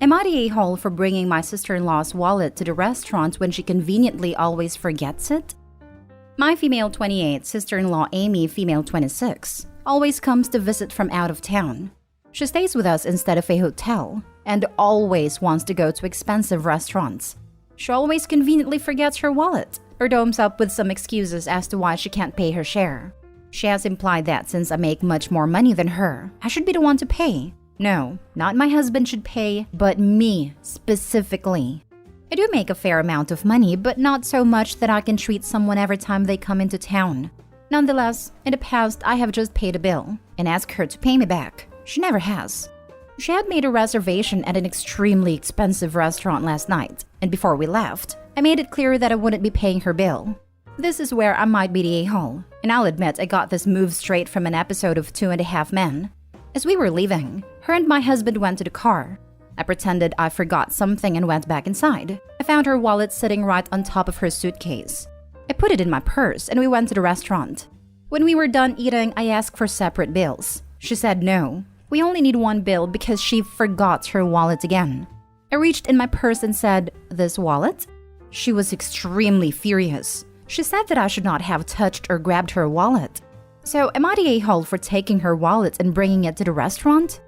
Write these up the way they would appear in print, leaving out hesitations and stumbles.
Am I the a-hole for bringing my sister-in-law's wallet to the restaurant when she conveniently always forgets it? My female 28, sister-in-law Amy, female 26, always comes to visit from out of town. She stays with us instead of a hotel and always wants to go to expensive restaurants. She always conveniently forgets her wallet or domes up with some excuses as to why she can't pay her share. She has implied that since I make much more money than her, I should be the one to pay. No, not my husband should pay, but me specifically. I do make a fair amount of money, but not so much that I can treat someone every time they come into town. Nonetheless, in the past, I have just paid a bill and asked her to pay me back. She never has. She had made a reservation at an extremely expensive restaurant last night, and before we left, I made it clear that I wouldn't be paying her bill. This is where I might be the a-hole, and I'll admit I got this move straight from an episode of 2.5 Men. As we were leaving, her and my husband went to the car. I pretended I forgot something and went back inside. I found her wallet sitting right on top of her suitcase. I put it in my purse and we went to the restaurant. When we were done eating, I asked for separate bills. She said no. We only need one bill because she forgot her wallet again. I reached in my purse and said, "This wallet?" She was extremely furious. She said that I should not have touched or grabbed her wallet. So am I the a-hole for taking her wallet and bringing it to the restaurant?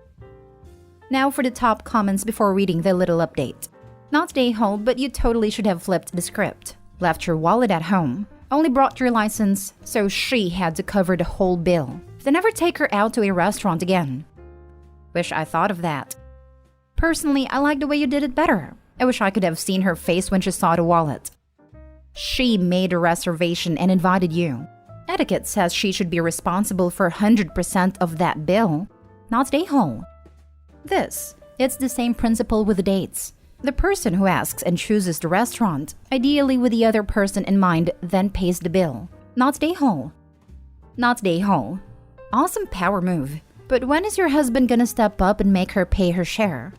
Now for the top comments before reading the little update. Not the a-hole, but you totally should have flipped the script. Left your wallet at home. Only brought your license, so she had to cover the whole bill. Then never take her out to a restaurant again. Wish I thought of that. Personally, I like the way you did it better. I wish I could have seen her face when she saw the wallet. She made a reservation and invited you. Etiquette says she should be responsible for 100% of that bill, not the a-hole. It's the same principle with dates. The person who asks and chooses the restaurant, ideally with the other person in mind, then pays the bill, not the a-hole. Not the a-hole. Awesome power move. But when is your husband gonna step up and make her pay her share?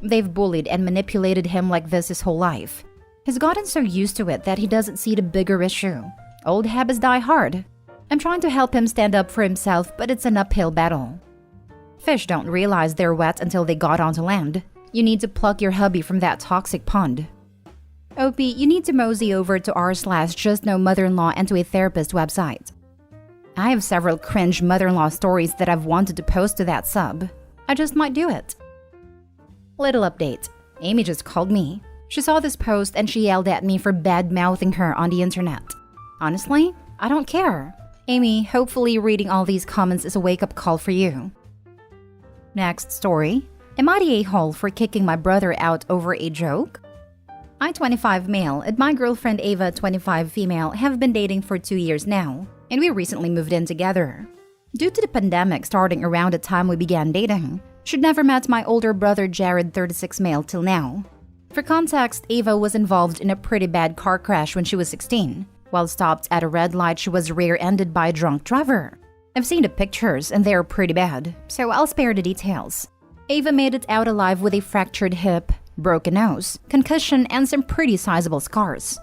They've bullied and manipulated him like this his whole life. He's gotten so used to it that he doesn't see the bigger issue. Old habits die hard. I'm trying to help him stand up for himself, but it's an uphill battle. Fish don't realize they're wet until they got onto land. You need to pluck your hubby from that toxic pond. Opie, you need to mosey over to r/justknowmother-in-law and to a therapist website. I have several cringe mother-in-law stories that I've wanted to post to that sub. I just might do it. Little update. Amy just called me. She saw this post and she yelled at me for bad-mouthing her on the internet. Honestly, I don't care. Amy, hopefully reading all these comments is a wake-up call for you. Next story. Am I the a-hole for kicking my brother out over a joke? I, 25 male, and my girlfriend Ava, 25 female, have been dating for 2 years now, and we recently moved in together. Due to the pandemic starting around the time we began dating, she'd never met my older brother Jared, 36 male, till now. For context, Ava was involved in a pretty bad car crash when she was 16. While stopped at a red light, she was rear-ended by a drunk driver. I've seen the pictures and they're pretty bad, so I'll spare the details. Ava made it out alive with a fractured hip, broken nose, concussion, and some pretty sizable scars.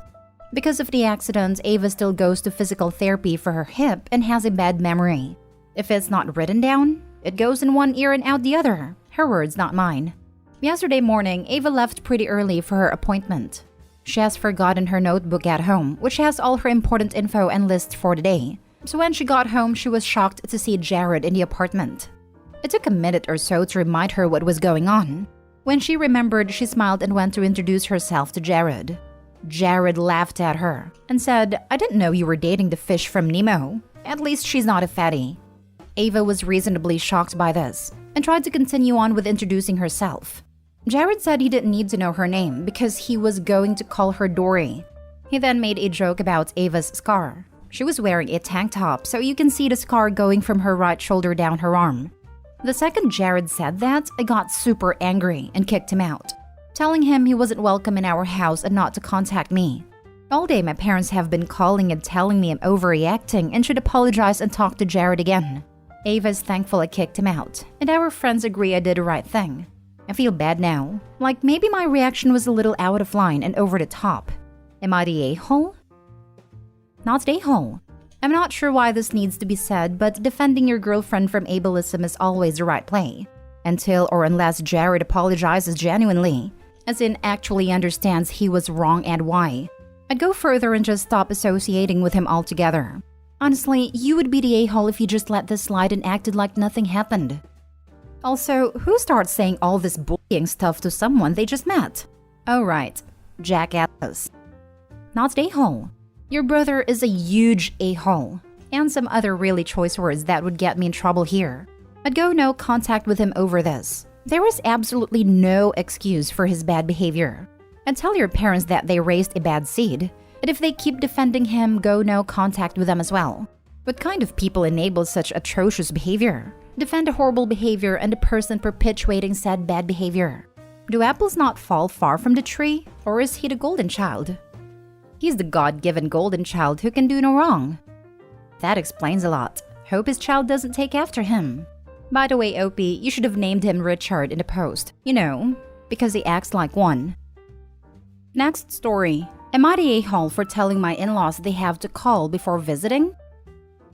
Because of the accident, Ava still goes to physical therapy for her hip and has a bad memory. If it's not written down, it goes in one ear and out the other. Her words, not mine. Yesterday morning, Ava left pretty early for her appointment. She has forgotten her notebook at home, which has all her important info and lists for the day. So when she got home, she was shocked to see Jared in the apartment. It took a minute or so to remind her what was going on. When she remembered, she smiled and went to introduce herself to Jared. Jared laughed at her and said, "I didn't know you were dating the fish from Nemo. At least she's not a fatty." Ava was reasonably shocked by this and tried to continue on with introducing herself. Jared said he didn't need to know her name because he was going to call her Dory. He then made a joke about Ava's scar. She was wearing a tank top, so you can see the scar going from her right shoulder down her arm. The second Jared said that, I got super angry and kicked him out, telling him he wasn't welcome in our house and not to contact me. All day my parents have been calling and telling me I'm overreacting and should apologize and talk to Jared again. Ava's thankful I kicked him out, and our friends agree I did the right thing. I feel bad now, like maybe my reaction was a little out of line and over the top. Am I the a-hole? Not the a-hole. I'm not sure why this needs to be said, but defending your girlfriend from ableism is always the right play. Until or unless Jared apologizes genuinely, as in actually understands he was wrong and why. I'd go further and just stop associating with him altogether. Honestly, you would be the a-hole if you just let this slide and acted like nothing happened. Also, who starts saying all this bullying stuff to someone they just met? Oh right, jackasses. Not a-hole. Your brother is a huge a-hole. And some other really choice words that would get me in trouble here. I'd go no contact with him over this. There is absolutely no excuse for his bad behavior. And tell your parents that they raised a bad seed. And if they keep defending him, go no contact with them as well. What kind of people enable such atrocious behavior? Defend a horrible behavior and a person perpetuating said bad behavior. Do apples not fall far from the tree? Or is he the golden child? He's the God-given golden child who can do no wrong. That explains a lot. Hope his child doesn't take after him. By the way, OP, you should have named him Richard in the post. You know, because he acts like one. Next story. Am I the a-hole for telling my in-laws they have to call before visiting?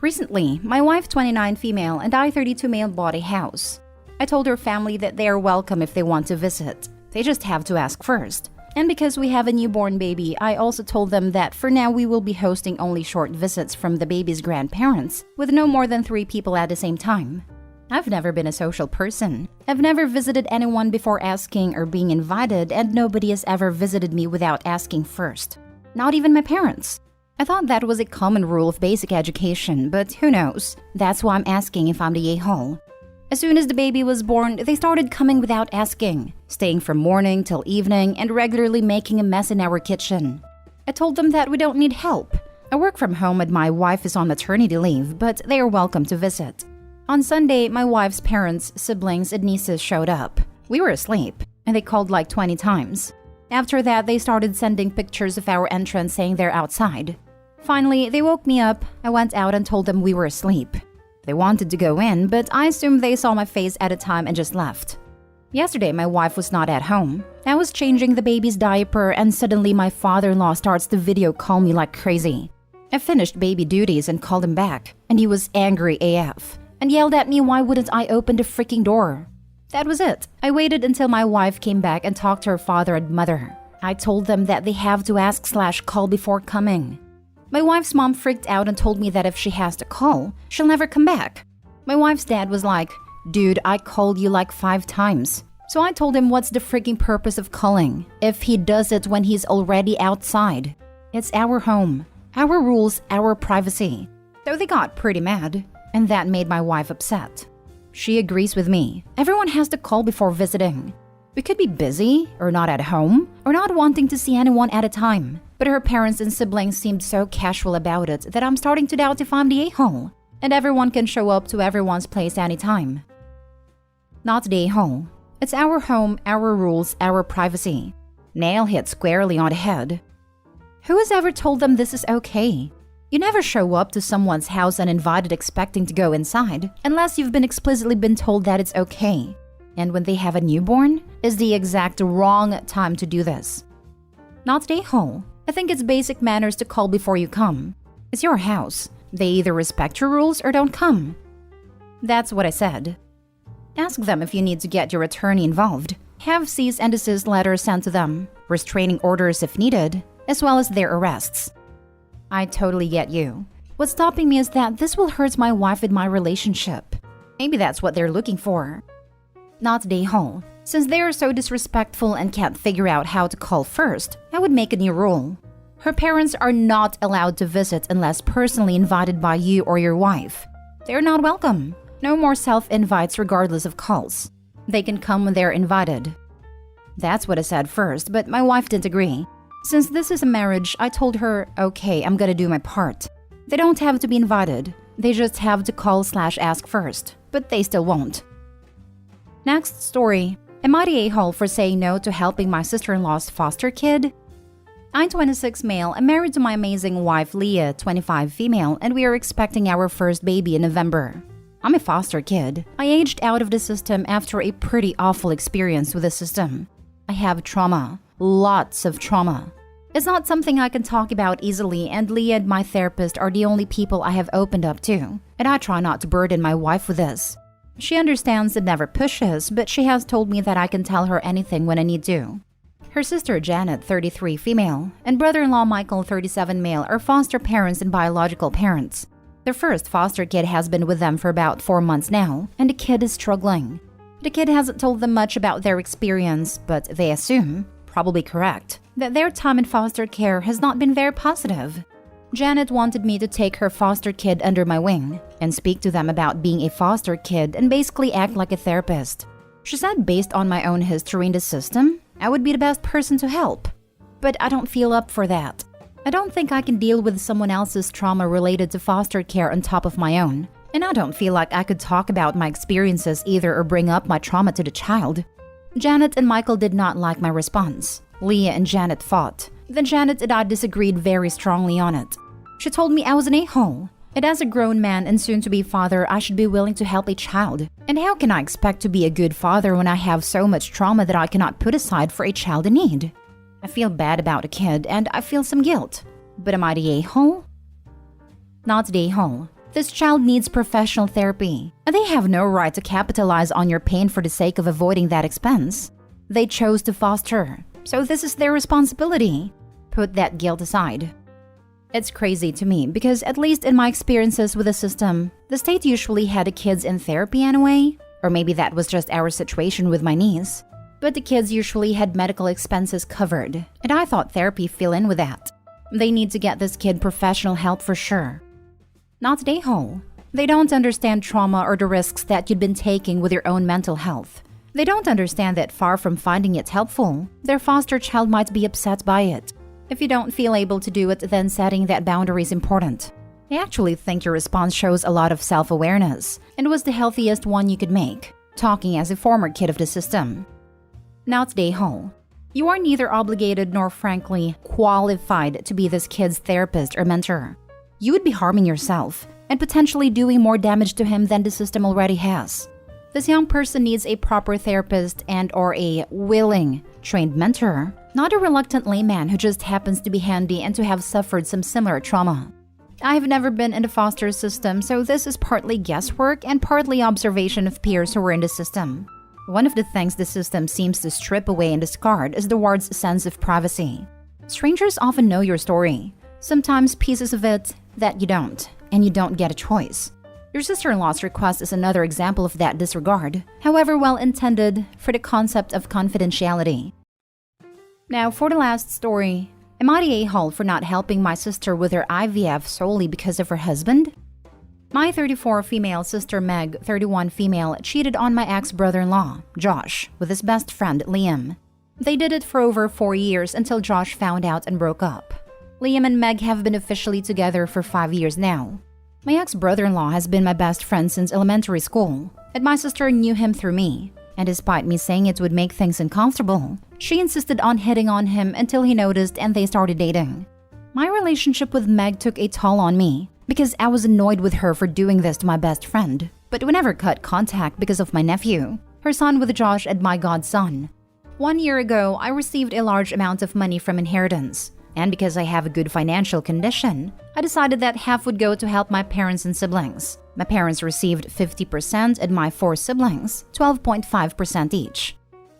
Recently, my wife 29 female and I 32 male bought a house. I told her family that they are welcome if they want to visit. They just have to ask first. And because we have a newborn baby, I also told them that for now we will be hosting only short visits from the baby's grandparents, with no more than 3 people at the same time. I've never been a social person. I've never visited anyone before asking or being invited, and nobody has ever visited me without asking first. Not even my parents. I thought that was a common rule of basic education, but who knows? That's why I'm asking if I'm the a-hole. As soon as the baby was born, they started coming without asking, staying from morning till evening and regularly making a mess in our kitchen. I told them that we don't need help. I work from home and my wife is on maternity leave, but they are welcome to visit. On Sunday, my wife's parents, siblings, and nieces showed up. We were asleep, and they called like 20 times. After that, they started sending pictures of our entrance saying they're outside. Finally, they woke me up. I went out and told them we were asleep. They wanted to go in, but I assumed they saw my face at a time and just left. Yesterday, my wife was not at home. I was changing the baby's diaper and suddenly my father-in-law starts to video call me like crazy. I finished baby duties and called him back, and he was angry AF and yelled at me why wouldn't I open the freaking door. That was it. I waited until my wife came back and talked to her father and mother. I told them that they have to ask/call before coming. My wife's mom freaked out and told me that if she has to call, she'll never come back. My wife's dad was like, "Dude, I called you like 5 times." So I told him what's the freaking purpose of calling if he does it when he's already outside. It's our home, our rules, our privacy. So they got pretty mad, and that made my wife upset. She agrees with me. Everyone has to call before visiting. We could be busy, or not at home, or not wanting to see anyone at a time. But her parents and siblings seemed so casual about it that I'm starting to doubt if I'm the a-hole. And everyone can show up to everyone's place anytime. Not the a-hole. It's our home, our rules, our privacy. Nail hit squarely on the head. Who has ever told them this is okay? You never show up to someone's house uninvited expecting to go inside, unless you've been explicitly been told that it's okay. And when they have a newborn, is the exact wrong time to do this. Not the a-hole. I think it's basic manners to call before you come. It's your house. They either respect your rules or don't come. That's what I said. Ask them if you need to get your attorney involved. Have cease and desist letters sent to them, restraining orders if needed, as well as their arrests. I totally get you. What's stopping me is that this will hurt my wife and my relationship. Maybe that's what they're looking for. Not the a-hole. Since they are so disrespectful and can't figure out how to call first, I would make a new rule. Her parents are not allowed to visit unless personally invited by you or your wife. They're not welcome. No more self-invites regardless of calls. They can come when they're invited. That's what I said first, but my wife didn't agree. Since this is a marriage, I told her, okay, I'm gonna do my part. They don't have to be invited. They just have to call/ask first, but they still won't. Next story. Am I the a-hole for saying no to helping my sister-in-law's foster kid? I'm 26 male and married to my amazing wife Leah, 25 female, and we are expecting our first baby in November. I'm a foster kid. I aged out of the system after a pretty awful experience with the system. I have trauma. Lots of trauma. It's not something I can talk about easily, and Leah and my therapist are the only people I have opened up to, and I try not to burden my wife with this. She understands and never pushes, but she has told me that I can tell her anything when I need to. Her sister Janet, 33, female, and brother-in-law Michael, 37, male, are foster parents and biological parents. Their first foster kid has been with them for about 4 months now, and the kid is struggling. The kid hasn't told them much about their experience, but they assume, probably correct, that their time in foster care has not been very positive. Janet wanted me to take her foster kid under my wing and speak to them about being a foster kid and basically act like a therapist. She said based on my own history in the system, I would be the best person to help. But I don't feel up for that. I don't think I can deal with someone else's trauma related to foster care on top of my own. And I don't feel like I could talk about my experiences either or bring up my trauma to the child. Janet and Michael did not like my response. Leah and Janet fought. Then Janet and I disagreed very strongly on it. She told me I was an a-hole, and as a grown man and soon-to-be father, I should be willing to help a child. And how can I expect to be a good father when I have so much trauma that I cannot put aside for a child in need? I feel bad about a kid, and I feel some guilt. But am I the a-hole? Not the a-hole. This child needs professional therapy, and they have no right to capitalize on your pain for the sake of avoiding that expense. They chose to foster, so this is their responsibility. Put that guilt aside. It's crazy to me because at least in my experiences with the system, the state usually had the kids in therapy anyway, or maybe that was just our situation with my niece. But the kids usually had medical expenses covered, and I thought therapy fell in with that. They need to get this kid professional help for sure. Not the a-hole. They don't understand trauma or the risks that you've been taking with your own mental health. They don't understand that far from finding it helpful, their foster child might be upset by it. If you don't feel able to do it, then setting that boundary is important. I actually think your response shows a lot of self-awareness and was the healthiest one you could make, talking as a former kid of the system. Not the a-hole. You are neither obligated nor frankly qualified to be this kid's therapist or mentor. You would be harming yourself and potentially doing more damage to him than the system already has. This young person needs a proper therapist and or a willing, trained mentor, not a reluctant layman who just happens to be handy and to have suffered some similar trauma. I have never been in the foster system, so this is partly guesswork and partly observation of peers who were in the system. One of the things the system seems to strip away and discard is the ward's sense of privacy. Strangers often know your story, sometimes pieces of it that you don't, and you don't get a choice. Your sister-in-law's request is another example of that disregard, however well intended, for the concept of confidentiality. Now, for the last story, am I the a-hole for not helping my sister with her IVF solely because of her husband? My 34 female sister Meg, 31 female, cheated on my ex-brother-in-law, Josh, with his best friend Liam. They did it for over 4 years until Josh found out and broke up. Liam and Meg have been officially together for 5 years now. My ex-brother-in-law has been my best friend since elementary school, and my sister knew him through me. And despite me saying it would make things uncomfortable, she insisted on hitting on him until he noticed and they started dating. My relationship with Meg took a toll on me because I was annoyed with her for doing this to my best friend. But we never cut contact because of my nephew, her son with Josh and my godson. 1 year ago, I received a large amount of money from inheritance. And because I have a good financial condition, I decided that half would go to help my parents and siblings. My parents received 50% and my 4 siblings, 12.5% each.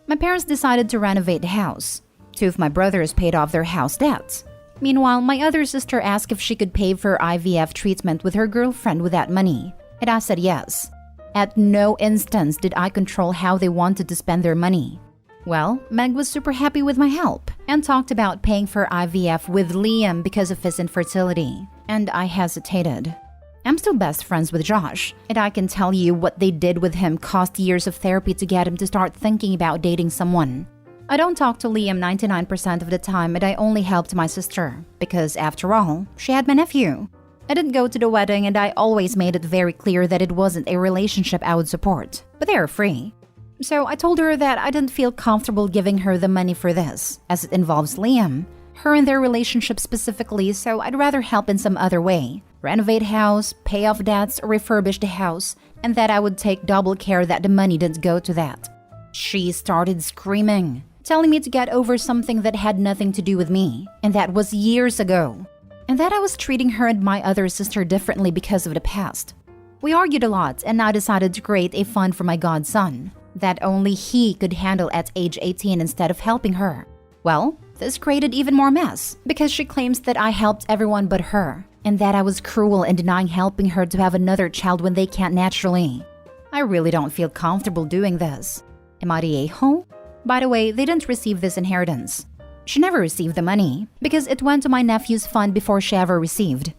My parents decided to renovate the house. 2 of my brothers paid off their house debts. Meanwhile, my other sister asked if she could pay for IVF treatment with her girlfriend with that money, and I said yes. At no instance did I control how they wanted to spend their money. Well, Meg was super happy with my help and talked about paying for IVF with Liam because of his infertility, and I hesitated. I'm still best friends with Josh, and I can tell you what they did with him cost years of therapy to get him to start thinking about dating someone. I don't talk to Liam 99% of the time, and I only helped my sister, because after all, she had my nephew. I didn't go to the wedding, and I always made it very clear that it wasn't a relationship I would support, but they are free. So I told her that I didn't feel comfortable giving her the money for this, as it involves Liam, her and their relationship specifically, so I'd rather help in some other way. Renovate house, pay off debts, refurbish the house, and that I would take double care that the money didn't go to that. She started screaming, telling me to get over something that had nothing to do with me, and that was years ago. And that I was treating her and my other sister differently because of the past. We argued a lot and I decided to create a fund for my godson that only he could handle at age 18 instead of helping her. Well, this created even more mess because she claims that I helped everyone but her and that I was cruel in denying helping her to have another child when they can't naturally. I really don't feel comfortable doing this. Am I the a-hole? By the way, they didn't receive this inheritance. She never received the money because it went to my nephew's fund before she ever received.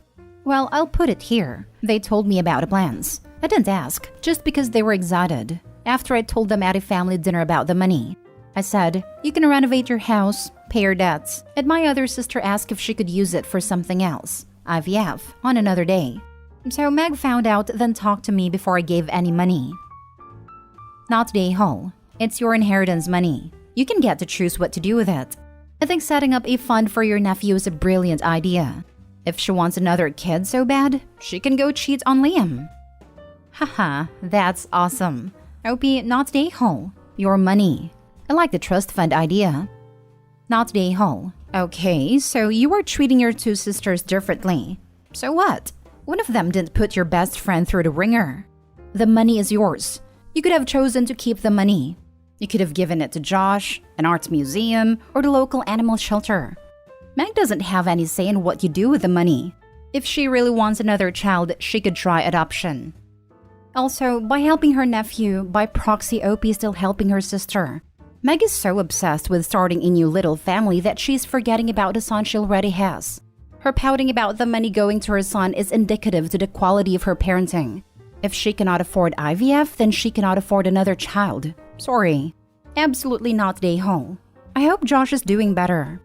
Well, I'll put it here. They told me about the plans. I didn't ask, just because they were excited. After I told them at a family dinner about the money, I said, you can renovate your house, pay your debts, and my other sister asked if she could use it for something else, IVF, on another day. So Meg found out, then talked to me before I gave any money. Not the a-hole. It's your inheritance money. You can get to choose what to do with it. I think setting up a fund for your nephew is a brilliant idea. If she wants another kid so bad, she can go cheat on Liam. Haha, that's awesome. OP, not the a-hole. Your money. I like the trust fund idea. Not the a-hole. Okay, so you are treating your two sisters differently. So what? One of them didn't put your best friend through the ringer. The money is yours. You could have chosen to keep the money. You could have given it to Josh, an arts museum, or the local animal shelter. Meg doesn't have any say in what you do with the money. If she really wants another child, she could try adoption. Also, by helping her nephew, by proxy OP is still helping her sister. Meg is so obsessed with starting a new little family that she's forgetting about the son she already has. Her pouting about the money going to her son is indicative to the quality of her parenting. If she cannot afford IVF, then she cannot afford another child. Sorry. Absolutely not the a-hole. I hope Josh is doing better.